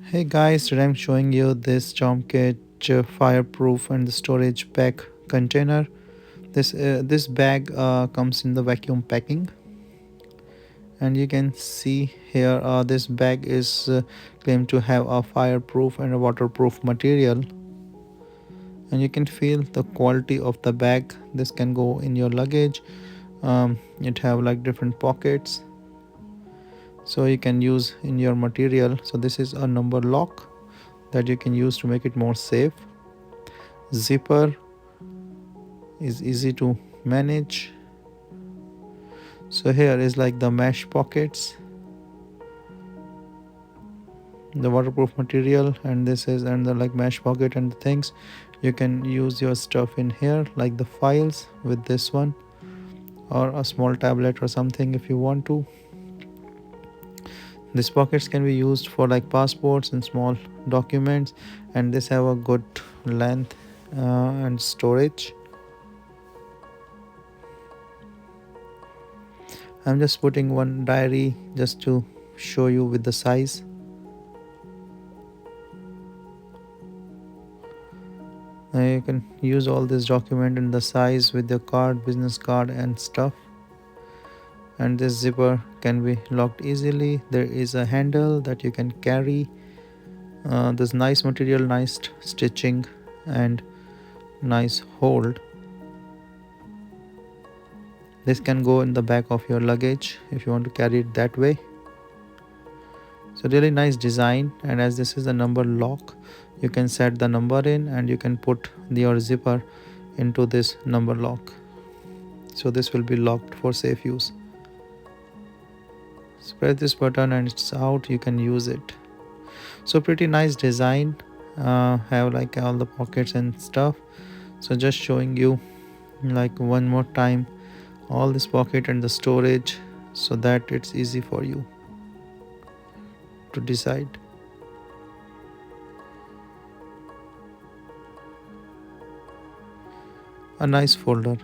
Hey guys, today I'm showing you this jump kit, fireproof and the storage bag container. This bag comes in the vacuum packing, and you can see here this bag is claimed to have a fireproof and a waterproof material, and you can feel the quality of the bag. This can go in your luggage. It have like different pockets, so you can use in your material. So this is a number lock that you can use to make it more safe. Zipper is easy to manage. So here is like the mesh pockets, the waterproof material, and this is and the like mesh pocket and the things. You can use your stuff in here like the files with this one, or a small tablet or something if you want to. These pockets can be used for like passports and small documents, and this have a good length and storage. I'm just putting one diary just to show you with the size. You can use all this document in the size with your card, business card and stuff. And this zipper can be locked easily. There is a handle that you can carry. This nice material, nice stitching and nice hold. This can go in the back of your luggage if you want to carry it that way. So really nice design, and as this is a number lock, you can set the number in and you can put your zipper into this number lock. So this will be locked for safe use. So press this button and it's out, you can use it. So pretty nice design, have like all the pockets and stuff. So just showing you like one more time all this pocket and the storage, so that it's easy for you to decide. A nice folder.